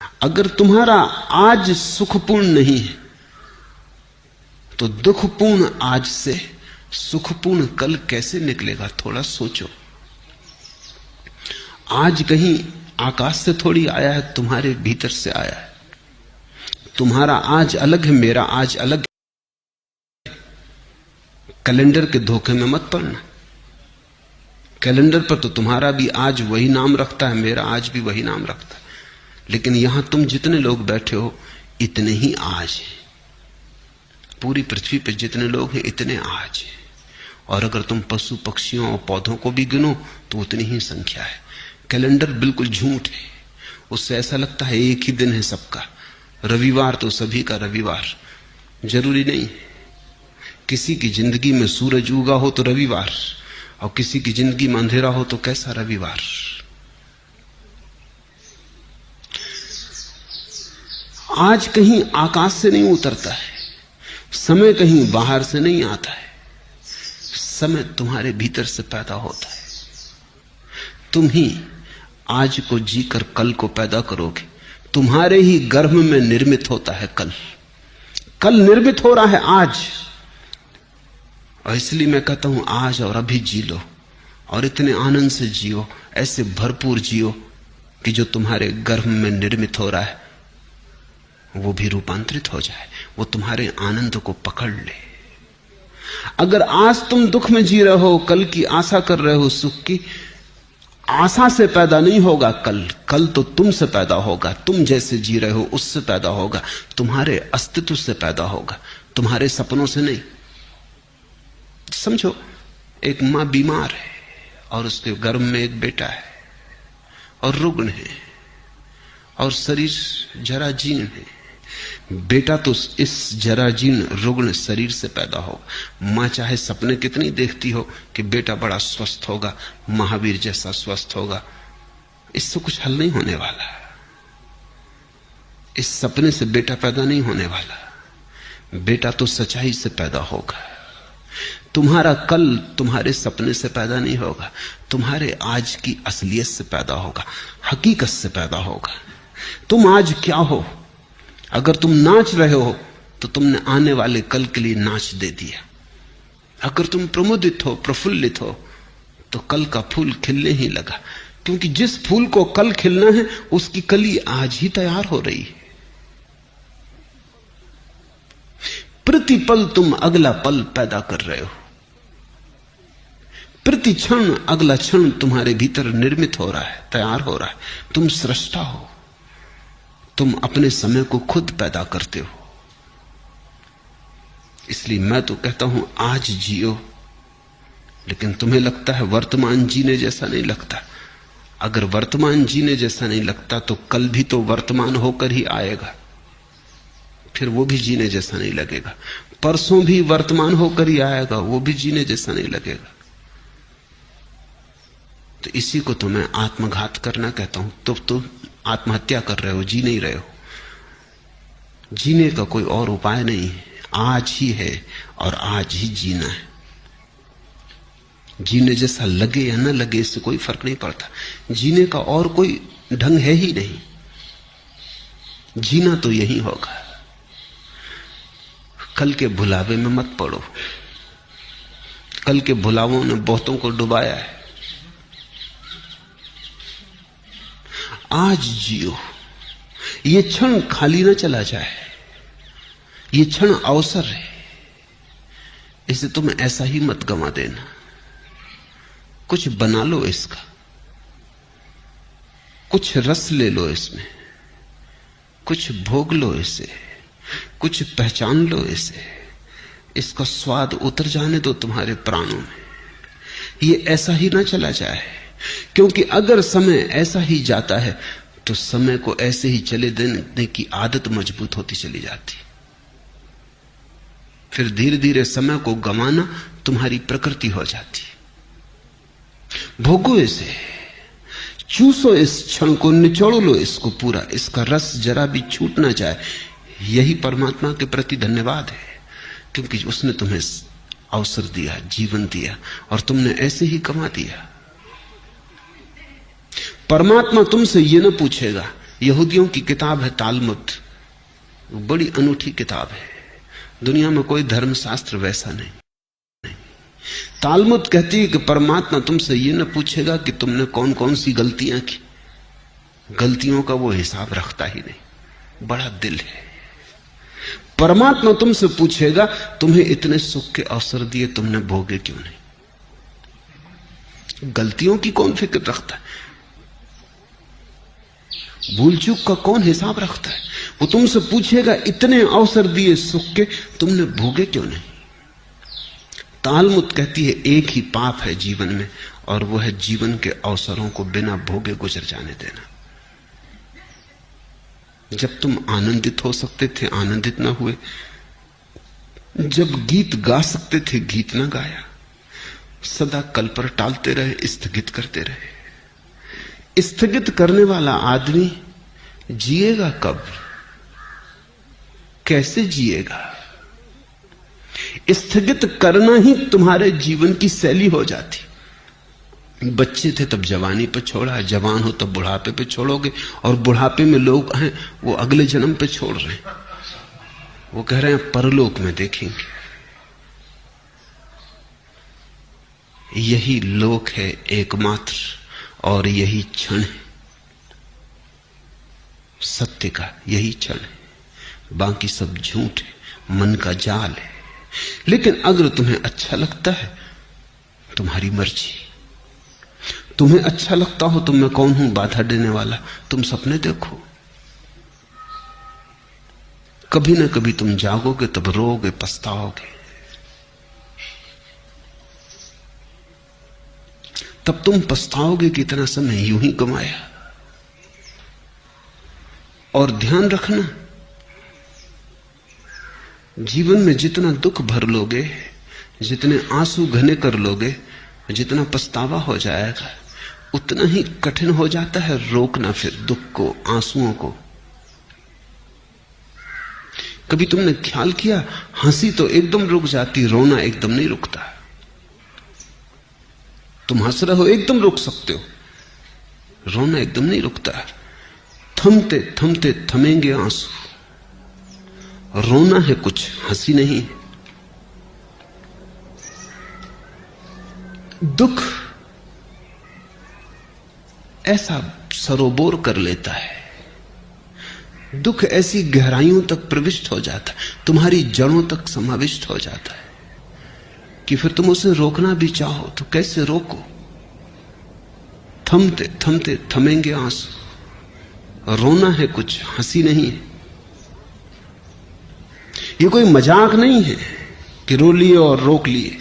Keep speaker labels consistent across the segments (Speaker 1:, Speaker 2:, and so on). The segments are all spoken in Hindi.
Speaker 1: अगर तुम्हारा आज सुखपूर्ण नहीं है तो दुखपूर्ण आज से सुखपूर्ण कल कैसे निकलेगा? थोड़ा सोचो। आज कहीं आकाश से थोड़ी आया है, तुम्हारे भीतर से आया है। तुम्हारा आज अलग है, मेरा आज अलग है। कैलेंडर के धोखे में मत पड़ना। कैलेंडर पर तो तुम्हारा भी आज वही नाम रखता है, मेरा आज भी वही नाम रखता है, लेकिन यहां तुम जितने लोग बैठे हो इतने ही आज हैं। पूरी पृथ्वी पर जितने लोग हैं इतने आज हैं। और अगर तुम पशु पक्षियों और पौधों को भी गिनो तो उतनी ही संख्या है। कैलेंडर बिल्कुल झूठ है। उससे ऐसा लगता है एक ही दिन है सबका। रविवार तो सभी का रविवार जरूरी नहीं। किसी की जिंदगी में सूरज उगा हो तो रविवार, और किसी की जिंदगी में अंधेरा हो तो कैसा रविवार। आज कहीं आकाश से नहीं उतरता है, समय कहीं बाहर से नहीं आता है। समय तुम्हारे भीतर से पैदा होता है। तुम ही आज को जीकर कल को पैदा करोगे। तुम्हारे ही गर्भ में निर्मित होता है कल। कल निर्मित हो रहा है आज। और इसलिए मैं कहता हूं आज और अभी जी लो, और इतने आनंद से जियो, ऐसे भरपूर जियो कि जो तुम्हारे गर्भ में निर्मित हो रहा है वो भी रूपांतरित हो जाए, वो तुम्हारे आनंद को पकड़ ले। अगर आज तुम दुख में जी रहे हो, कल की आशा कर रहे हो सुख की, आशा से पैदा नहीं होगा कल। कल तो तुमसे पैदा होगा। तुम जैसे जी रहे हो उससे पैदा होगा, तुम्हारे अस्तित्व से पैदा होगा, तुम्हारे सपनों से नहीं। समझो, एक मां बीमार है और उसके गर्भ में एक बेटा है और रुग्ण है और शरीर जराजीर्ण है। बेटा तो इस जराजीर्ण रुग्ण शरीर से पैदा होगा। मां चाहे सपने कितनी देखती हो कि बेटा बड़ा स्वस्थ होगा, महावीर जैसा स्वस्थ होगा, इससे कुछ हल नहीं होने वाला। इस सपने से बेटा पैदा नहीं होने वाला। बेटा तो सच्चाई से पैदा होगा। तुम्हारा कल तुम्हारे सपने से पैदा नहीं होगा, तुम्हारे आज की असलियत से पैदा होगा, हकीकत से पैदा होगा। तुम आज क्या हो? अगर तुम नाच रहे हो तो तुमने आने वाले कल के लिए नाच दे दिया। अगर तुम प्रमुदित हो, प्रफुल्लित हो, तो कल का फूल खिलने ही लगा, क्योंकि जिस फूल को कल खिलना है उसकी कली आज ही तैयार हो रही है। प्रतिपल तुम अगला पल पैदा कर रहे हो। प्रति क्षण अगला क्षण तुम्हारे भीतर निर्मित हो रहा है, तैयार हो रहा है। तुम सृष्टा हो। तुम अपने समय को खुद पैदा करते हो। इसलिए मैं तो कहता हूं आज जियो, लेकिन तुम्हें लगता है वर्तमान जीने जैसा नहीं लगता। अगर वर्तमान जीने जैसा नहीं लगता तो कल भी तो वर्तमान होकर ही आएगा, फिर वो भी जीने जैसा नहीं लगेगा। परसों भी वर्तमान होकर ही आएगा, वो भी जीने जैसा नहीं लगेगा। तो इसी को तो मैं आत्मघात करना कहता हूं। तो आत्महत्या कर रहे हो, जी नहीं रहे हो। जीने का कोई और उपाय नहीं है, आज ही है और आज ही जीना है। जीने जैसा लगे या न लगे इससे कोई फर्क नहीं पड़ता। जीने का और कोई ढंग है ही नहीं। जीना तो यही होगा। कल के भुलावे में मत पड़ो। कल के भुलावों ने बहुतों को डुबाया है। आज जियो। ये क्षण खाली ना चला जाए। ये क्षण अवसर है, इसे तुम ऐसा ही मत गंवा देना। कुछ बना लो इसका, कुछ रस ले लो इसमें, कुछ भोग लो इसे, कुछ पहचान लो इसे। इसका स्वाद उतर जाने दो तुम्हारे प्राणों में। ये ऐसा ही ना चला जाए, क्योंकि अगर समय ऐसा ही जाता है तो समय को ऐसे ही चले देने की आदत मजबूत होती चली जाती। फिर धीरे धीरे समय को गंवाना तुम्हारी प्रकृति हो जाती। भोगो इसे, चूसो इस क्षण को, निचोड़ लो इसको पूरा। इसका रस जरा भी छूट ना जाए। यही परमात्मा के प्रति धन्यवाद है, क्योंकि उसने तुम्हें अवसर दिया, जीवन दिया, और तुमने ऐसे ही गंवा दिया। परमात्मा तुमसे यह न पूछेगा यहूदियों की किताब है तालमुद, बड़ी अनूठी किताब है। दुनिया में कोई धर्मशास्त्र वैसा नहीं। तालमुद कहती है कि परमात्मा तुमसे यह न पूछेगा कि तुमने कौन कौन सी गलतियां की, गलतियों का वो हिसाब रखता ही नहीं, बड़ा दिल है। परमात्मा तुमसे पूछेगा तुम्हें इतने सुख के अवसर दिए, तुमने भोगे क्यों नहीं? गलतियों की कौन फिक्र रखता है? भूल चूक का कौन हिसाब रखता है? वो तुमसे पूछेगा इतने अवसर दिए सुख के, तुमने भोगे क्यों नहीं? तालमुद कहती है एक ही पाप है जीवन में, और वो है जीवन के अवसरों को बिना भोगे गुजर जाने देना। जब तुम आनंदित हो सकते थे आनंदित ना हुए, जब गीत गा सकते थे गीत ना गाया, सदा कल पर टालते रहे, स्थगित करते रहे। स्थगित करने वाला आदमी जिएगा कब, कैसे जिएगा? स्थगित करना ही तुम्हारे जीवन की शैली हो जाती। बच्चे थे तब जवानी पे छोड़ा, जवान हो तब बुढ़ापे पे छोड़ोगे, और बुढ़ापे में लोग हैं वो अगले जन्म पे छोड़ रहे हैं। वो कह रहे हैं परलोक में देखेंगे। यही लोक है एकमात्र, और यही क्षण है सत्य का, यही क्षण है, बाकी सब झूठ है, मन का जाल है। लेकिन अगर तुम्हें अच्छा लगता है, तुम्हारी मर्जी। तुम्हें अच्छा लगता हो तो मैं कौन हूं बाधा देने वाला? तुम सपने देखो, कभी ना कभी तुम जागोगे, तब रोओगे, पछताओगे। तब तुम पछताओगे कि इतना समय यूं ही गंवाया। और ध्यान रखना, जीवन में जितना दुख भर लोगे, जितने आंसू घने कर लोगे, जितना पछतावा हो जाएगा, उतना ही कठिन हो जाता है रोकना फिर दुख को, आंसुओं को। कभी तुमने ख्याल किया, हंसी तो एकदम रुक जाती, रोना एकदम नहीं रुकता। तुम हंस रहे हो एकदम रुक सकते हो, रोना एकदम नहीं रुकता। थमते थमते थमेंगे आंसू। रोना है कुछ, हंसी नहीं। दुख ऐसा सरोबोर कर लेता है, दुख ऐसी गहराइयों तक प्रविष्ट हो जाता है, तुम्हारी जड़ों तक समाविष्ट हो जाता है कि फिर तुम उसे रोकना भी चाहो तो कैसे रोको? थमते थमते थमेंगे आंसू। रोना है कुछ, हंसी नहीं है। ये कोई मजाक नहीं है कि रो लिए और रोक लिए।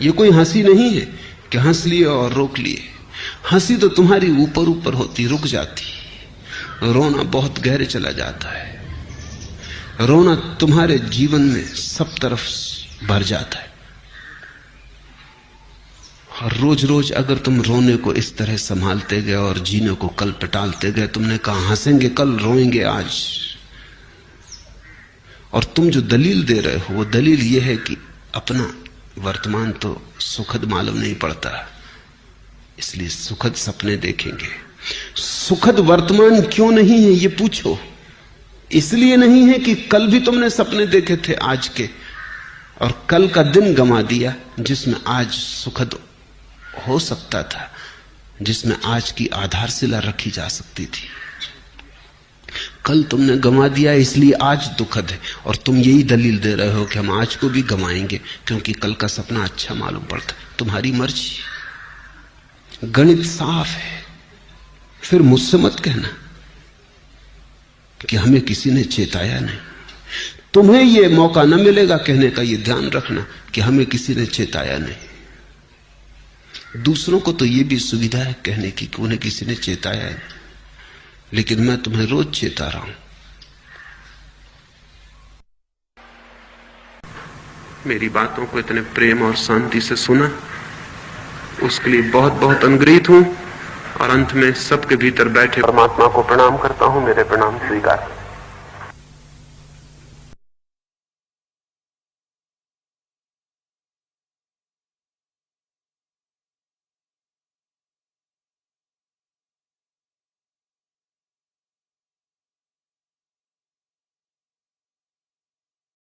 Speaker 1: ये कोई हंसी नहीं है कि हंस लिए और रोक लिए। हंसी तो तुम्हारी ऊपर ऊपर होती, रुक जाती। रोना बहुत गहरे चला जाता है। रोना तुम्हारे जीवन में सब तरफ भर जाता है। और रोज रोज अगर तुम रोने को इस तरह संभालते गए और जीने को कल पे टालते गए, तुमने कहा हंसेंगे कल, रोएंगे आज, और तुम जो दलील दे रहे हो वो दलील ये है कि अपना वर्तमान तो सुखद मालूम नहीं पड़ता, इसलिए सुखद सपने देखेंगे। सुखद वर्तमान क्यों नहीं है ये पूछो। इसलिए नहीं है कि कल भी तुमने सपने देखे थे आज के, और कल का दिन गंवा दिया जिसमें आज सुखद हो सकता था, जिसमें आज की आधारशिला रखी जा सकती थी। कल तुमने गंवा दिया इसलिए आज दुखद है, और तुम यही दलील दे रहे हो कि हम आज को भी गंवाएंगे क्योंकि कल का सपना अच्छा मालूम पड़ता। तुम्हारी मर्जी। गणित साफ है। फिर मुझसे मत कहना कि हमें किसी ने चेताया नहीं। तुम्हें यह मौका न मिलेगा कहने का, यह ध्यान रखना कि हमें किसी ने चेताया नहीं। दूसरों को तो यह भी सुविधा है कहने की कि उन्हें किसी ने चेताया है, लेकिन मैं तुम्हें रोज चेता रहा हूं। मेरी बातों को इतने प्रेम और शांति से सुना, उसके लिए बहुत बहुत अनुग्रहित हूं। और अंत में सबके भीतर बैठे परमात्मा को प्रणाम करता हूं। मेरे प्रणाम स्वीकार।